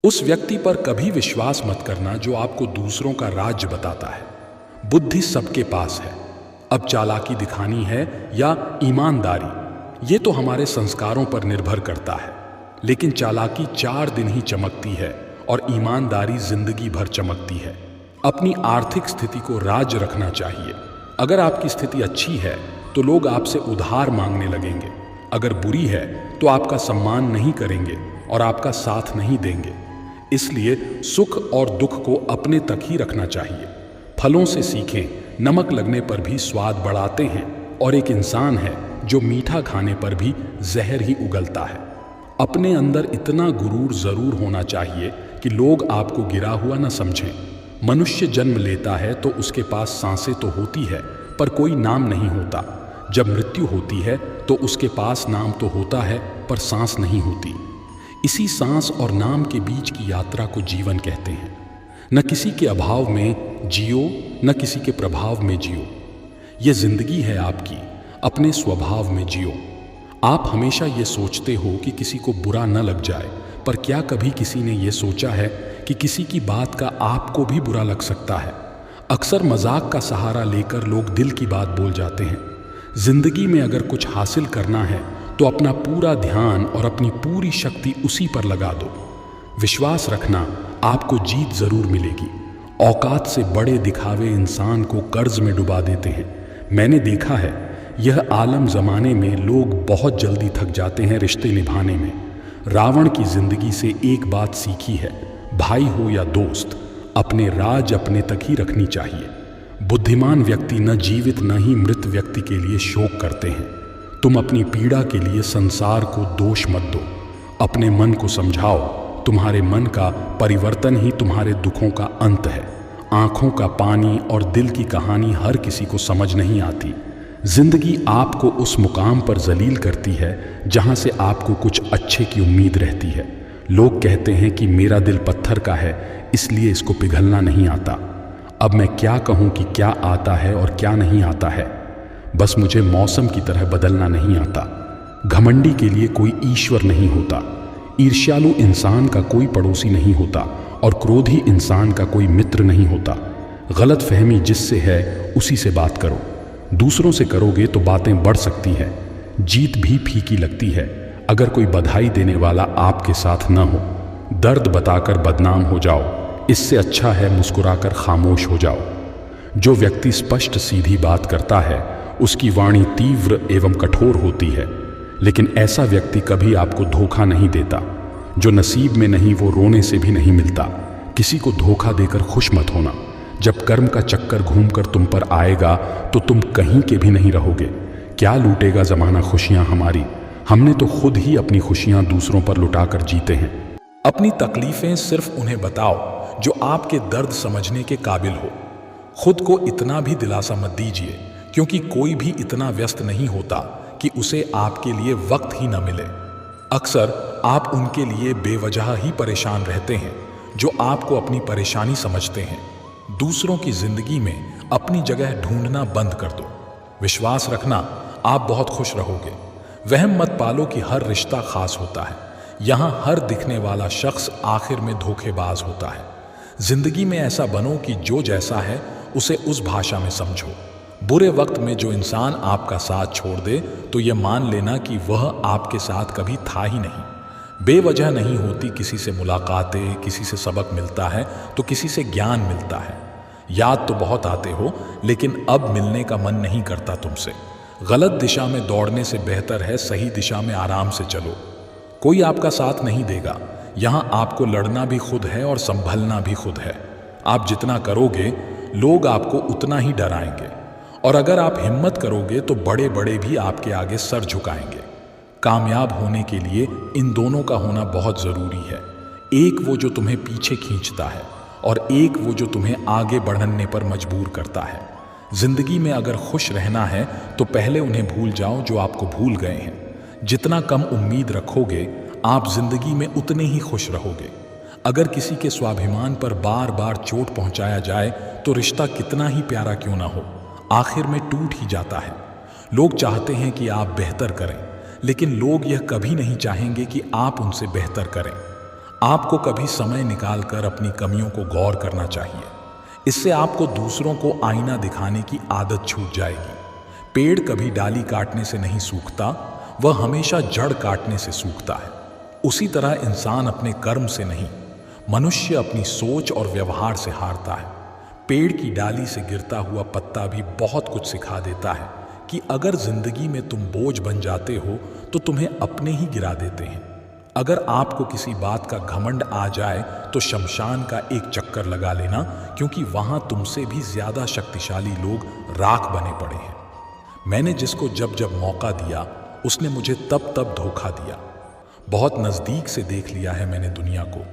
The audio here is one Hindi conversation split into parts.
उस व्यक्ति पर कभी विश्वास मत करना जो आपको दूसरों का राज्य बताता है। बुद्धि सबके पास है, अब चालाकी दिखानी है या ईमानदारी, ये तो हमारे संस्कारों पर निर्भर करता है। लेकिन चालाकी 4 दिन ही चमकती है और ईमानदारी जिंदगी भर चमकती है। अपनी आर्थिक स्थिति को राज रखना चाहिए। अगर आपकी स्थिति अच्छी है तो लोग आपसे उधार मांगने लगेंगे, अगर बुरी है तो आपका सम्मान नहीं करेंगे और आपका साथ नहीं देंगे। इसलिए सुख और दुख को अपने तक ही रखना चाहिए। फलों से सीखें, नमक लगने पर भी स्वाद बढ़ाते हैं, और एक इंसान है जो मीठा खाने पर भी जहर ही उगलता है। अपने अंदर इतना गुरूर जरूर होना चाहिए कि लोग आपको गिरा हुआ न समझें। मनुष्य जन्म लेता है तो उसके पास सांसें तो होती है पर कोई नाम नहीं होता। जब मृत्यु होती है तो उसके पास नाम तो होता है पर सांस नहीं होती। इसी सांस और नाम के बीच की यात्रा को जीवन कहते हैं। न किसी के अभाव में जियो, न किसी के प्रभाव में जियो। ये जिंदगी है आपकी, अपने स्वभाव में जियो। आप हमेशा ये सोचते हो कि किसी को बुरा न लग जाए, पर क्या कभी किसी ने ये सोचा है कि किसी की बात का आपको भी बुरा लग सकता है? अक्सर मजाक का सहारा लेकर लोग दिल की बात बोल जाते हैं। जिंदगी में अगर कुछ हासिल करना है तो अपना पूरा ध्यान और अपनी पूरी शक्ति उसी पर लगा दो। विश्वास रखना, आपको जीत जरूर मिलेगी। औकात से बड़े दिखावे इंसान को कर्ज में डुबा देते हैं। मैंने देखा है, यह आलम ज़माने में लोग बहुत जल्दी थक जाते हैं रिश्ते निभाने में। रावण की जिंदगी से एक बात सीखी है, भाई हो या दोस्त, अपने राज अपने तक ही रखनी चाहिए। बुद्धिमान व्यक्ति न जीवित न ही मृत व्यक्ति के लिए शोक करते हैं। तुम अपनी पीड़ा के लिए संसार को दोष मत दो। अपने मन को समझाओ, तुम्हारे मन का परिवर्तन ही तुम्हारे दुखों का अंत है। आंखों का पानी और दिल की कहानी हर किसी को समझ नहीं आती। जिंदगी आपको उस मुकाम पर जलील करती है जहां से आपको कुछ अच्छे की उम्मीद रहती है। लोग कहते हैं कि मेरा दिल पत्थर का है, इसलिए इसको पिघलना नहीं आता। अब मैं क्या कहूं कि क्या आता है और क्या नहीं आता है। बस मुझे मौसम की तरह बदलना नहीं आता। घमंडी के लिए कोई ईश्वर नहीं होता। ईर्ष्यालु इंसान का कोई पड़ोसी नहीं होता और क्रोधी इंसान का कोई मित्र नहीं होता। गलत फहमी जिससे है उसी से बात करो। दूसरों से करोगे तो बातें बढ़ सकती है। जीत भी फीकी लगती है अगर कोई बधाई देने वाला आपके साथ न हो। दर्द बताकर बदनाम हो जाओ, इससे अच्छा है मुस्कुराकर खामोश हो जाओ। जो व्यक्ति स्पष्ट सीधी बात करता है उसकी वाणी तीव्र एवं कठोर होती है, लेकिन ऐसा व्यक्ति कभी आपको धोखा नहीं देता। जो नसीब में नहीं वो रोने से भी नहीं मिलता। किसी को धोखा देकर खुश मत होना। जब कर्म का चक्कर घूमकर तुम पर आएगा तो तुम कहीं के भी नहीं रहोगे। क्या लूटेगा जमाना खुशियां हमारी? हमने तो खुद ही अपनी खुशियां दूसरों पर लुटाकर जीते हैं। अपनी तकलीफें सिर्फ उन्हें बताओ जो आपके दर्द समझने के काबिल हो। खुद को इतना भी दिलासा मत दीजिए, क्योंकि कोई भी इतना व्यस्त नहीं होता कि उसे आपके लिए वक्त ही न मिले। अक्सर आप उनके लिए बेवजह ही परेशान रहते हैं जो आपको अपनी परेशानी समझते हैं। दूसरों की जिंदगी में अपनी जगह ढूंढना बंद कर दो। विश्वास रखना, आप बहुत खुश रहोगे। वहम मत पालो कि हर रिश्ता खास होता है। यहाँ हर दिखने वाला शख्स आखिर में धोखेबाज होता है। जिंदगी में ऐसा बनो कि जो जैसा है उसे उस भाषा में समझो। बुरे वक्त में जो इंसान आपका साथ छोड़ दे तो ये मान लेना कि वह आपके साथ कभी था ही नहीं। बेवजह नहीं होती किसी से मुलाकातें, किसी से सबक मिलता है तो किसी से ज्ञान मिलता है। याद तो बहुत आते हो, लेकिन अब मिलने का मन नहीं करता तुमसे। गलत दिशा में दौड़ने से बेहतर है सही दिशा में आराम से चलो। कोई आपका साथ नहीं देगा। यहाँ आपको लड़ना भी खुद है और संभलना भी खुद है। आप जितना करोगे लोग आपको उतना ही डराएंगे, और अगर आप हिम्मत करोगे तो बड़े बड़े भी आपके आगे सर झुकाएंगे। कामयाब होने के लिए इन दोनों का होना बहुत ज़रूरी है। एक वो जो तुम्हें पीछे खींचता है और एक वो जो तुम्हें आगे बढ़ने पर मजबूर करता है। जिंदगी में अगर खुश रहना है तो पहले उन्हें भूल जाओ जो आपको भूल गए हैं। जितना कम उम्मीद रखोगे आप जिंदगी में उतने ही खुश रहोगे। अगर किसी के स्वाभिमान पर बार बार चोट पहुंचाया जाए तो रिश्ता कितना ही प्यारा क्यों ना हो, आखिर में टूट ही जाता है। लोग चाहते हैं कि आप बेहतर करें, लेकिन लोग यह कभी नहीं चाहेंगे कि आप उनसे बेहतर करें। आपको कभी समय निकालकर अपनी कमियों को गौर करना चाहिए। इससे आपको दूसरों को आईना दिखाने की आदत छूट जाएगी। पेड़ कभी डाली काटने से नहीं सूखता, वह हमेशा जड़ काटने से सूखता है। उसी तरह इंसान अपने कर्म से नहीं, मनुष्य अपनी सोच और व्यवहार से हारता है। पेड़ की डाली से गिरता हुआ पत्ता भी बहुत कुछ सिखा देता है कि अगर जिंदगी में तुम बोझ बन जाते हो तो तुम्हें अपने ही गिरा देते हैं। अगर आपको किसी बात का घमंड आ जाए तो शमशान का एक चक्कर लगा लेना, क्योंकि वहां तुमसे भी ज्यादा शक्तिशाली लोग राख बने पड़े हैं। मैंने जिसको जब जब मौका दिया उसने मुझे तब तब धोखा दिया। बहुत नजदीक से देख लिया है मैंने दुनिया को,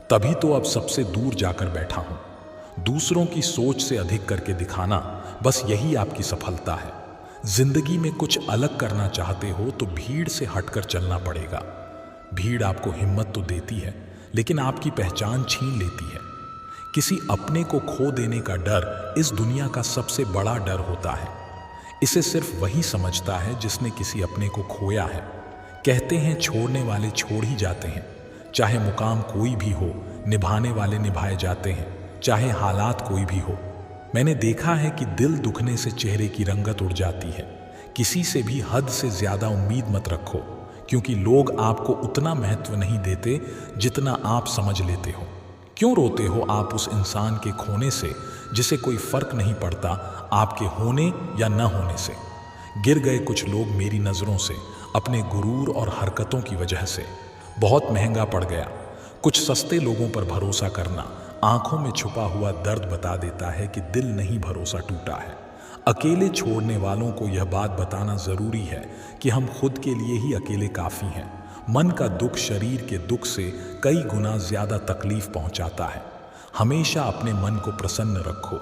तभी तो अब सबसे दूर जाकर बैठा हूं। दूसरों की सोच से अधिक करके दिखाना, बस यही आपकी सफलता है। जिंदगी में कुछ अलग करना चाहते हो तो भीड़ से हटकर चलना पड़ेगा। भीड़ आपको हिम्मत तो देती है, लेकिन आपकी पहचान छीन लेती है। किसी अपने को खो देने का डर इस दुनिया का सबसे बड़ा डर होता है। इसे सिर्फ वही समझता है जिसने किसी अपने को खोया है। कहते हैं छोड़ने वाले छोड़ ही जाते हैं। चाहे मुकाम कोई भी हो, निभाने वाले निभाए जाते हैं, चाहे हालात कोई भी हो। मैंने देखा है कि दिल दुखने से चेहरे की रंगत उड़ जाती है। किसी से भी हद से ज्यादा उम्मीद मत रखो, क्योंकि लोग आपको उतना महत्व नहीं देते जितना आप समझ लेते हो। क्यों रोते हो आप उस इंसान के खोने से जिसे कोई फर्क नहीं पड़ता आपके होने या न होने से? गिर गए कुछ लोग मेरी नज़रों से अपने गुरूर और हरकतों की वजह से। बहुत महंगा पड़ गया। कुछ सस्ते लोगों पर भरोसा करना आंखों में छुपा हुआ दर्द बता देता है कि दिल नहीं भरोसा टूटा है। अकेले छोड़ने वालों को यह बात बताना ज़रूरी है कि हम खुद के लिए ही अकेले काफ़ी हैं। मन का दुख शरीर के दुख से कई गुना ज़्यादा तकलीफ पहुंचाता है। हमेशा अपने मन को प्रसन्न रखो।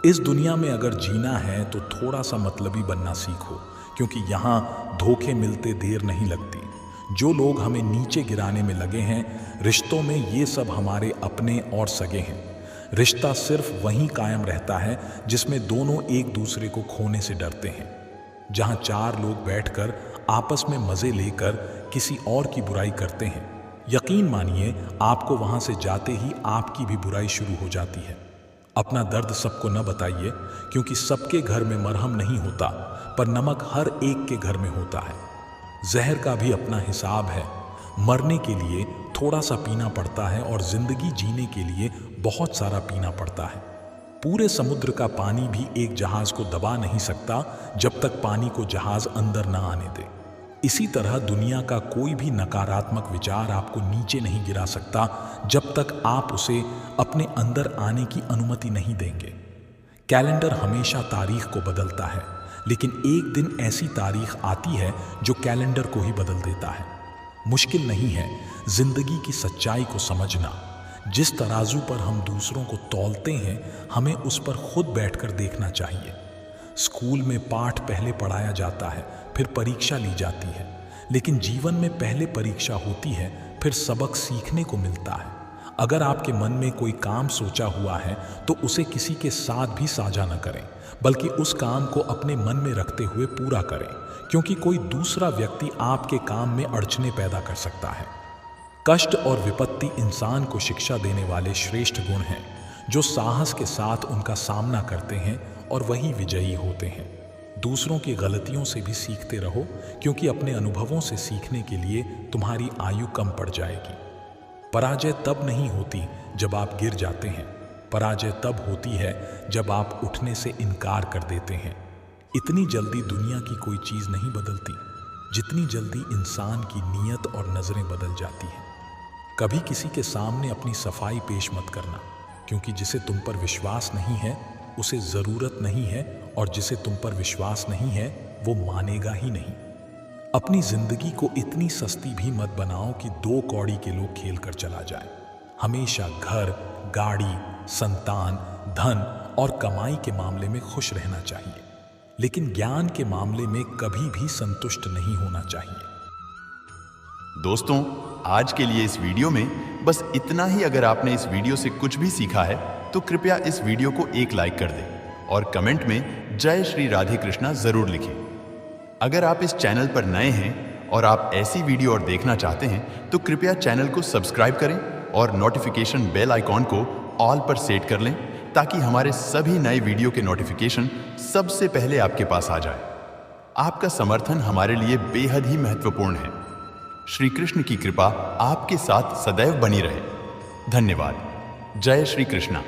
इस दुनिया में अगर जीना है तो थोड़ा सा मतलबी बनना सीखो, क्योंकि यहाँ धोखे मिलते देर नहीं लगती। जो लोग हमें नीचे गिराने में लगे हैं, रिश्तों में ये सब हमारे अपने और सगे हैं। रिश्ता सिर्फ वहीं कायम रहता है जिसमें दोनों एक दूसरे को खोने से डरते हैं। जहाँ चार लोग बैठकर आपस में मज़े लेकर किसी और की बुराई करते हैं, यकीन मानिए आपको वहाँ से जाते ही आपकी भी बुराई शुरू हो जाती है। अपना दर्द सबको न बताइए, क्योंकि सबके घर में मरहम नहीं होता, पर नमक हर एक के घर में होता है। जहर का भी अपना हिसाब है। मरने के लिए थोड़ा सा पीना पड़ता है और जिंदगी जीने के लिए बहुत सारा पीना पड़ता है। पूरे समुद्र का पानी भी एक जहाज को दबा नहीं सकता जब तक पानी को जहाज अंदर ना आने दे। इसी तरह दुनिया का कोई भी नकारात्मक विचार आपको नीचे नहीं गिरा सकता जब तक आप उसे अपने अंदर आने की अनुमति नहीं देंगे। कैलेंडर हमेशा तारीख को बदलता है, लेकिन एक दिन ऐसी तारीख आती है जो कैलेंडर को ही बदल देता है। मुश्किल नहीं है जिंदगी की सच्चाई को समझना। जिस तराजू पर हम दूसरों को तौलते हैं, हमें उस पर खुद बैठकर देखना चाहिए। स्कूल में पाठ पहले पढ़ाया जाता है, फिर परीक्षा ली जाती है, लेकिन जीवन में पहले परीक्षा होती है, फिर सबक सीखने को मिलता है। अगर आपके मन में कोई काम सोचा हुआ है तो उसे किसी के साथ भी साझा न करें, बल्कि उस काम को अपने मन में रखते हुए पूरा करें, क्योंकि कोई दूसरा व्यक्ति आपके काम में अड़चने पैदा कर सकता है। कष्ट और विपत्ति इंसान को शिक्षा देने वाले श्रेष्ठ गुण हैं, जो साहस के साथ उनका सामना करते हैं और वही विजयी होते हैं। दूसरों की गलतियों से भी सीखते रहो, क्योंकि अपने अनुभवों से सीखने के लिए तुम्हारी आयु कम पड़ जाएगी। पराजय तब नहीं होती जब आप गिर जाते हैं, पराजय तब होती है जब आप उठने से इनकार कर देते हैं। इतनी जल्दी दुनिया की कोई चीज़ नहीं बदलती जितनी जल्दी इंसान की नीयत और नज़रें बदल जाती हैं। कभी किसी के सामने अपनी सफाई पेश मत करना, क्योंकि जिसे तुम पर विश्वास नहीं है उसे ज़रूरत नहीं है, और जिसे तुम पर विश्वास नहीं है वो मानेगा ही नहीं। अपनी ज़िंदगी को इतनी सस्ती भी मत बनाओ कि 2 कौड़ी के लोग खेल कर चला जाए। हमेशा घर, गाड़ी, संतान, धन और कमाई के मामले में खुश रहना चाहिए, लेकिन ज्ञान के मामले में कभी भी संतुष्ट नहीं होना चाहिए। दोस्तों, आज के लिए इस वीडियो में बस इतना ही। अगर आपने इस वीडियो से कुछ भी सीखा है तो कृपया इस वीडियो को एक लाइक कर दें और कमेंट में जय श्री राधे कृष्णा जरूर लिखें। अगर आप इस चैनल पर नए हैं और आप ऐसी वीडियो और देखना चाहते हैं तो कृपया चैनल को सब्सक्राइब करें और नोटिफिकेशन बेल आइकॉन को ऑल पर सेट कर लें ताकि हमारे सभी नए वीडियो के नोटिफिकेशन सबसे पहले आपके पास आ जाए। आपका समर्थन हमारे लिए बेहद ही महत्वपूर्ण है। श्री कृष्ण की कृपा आपके साथ सदैव बनी रहे। धन्यवाद। जय श्री कृष्णा।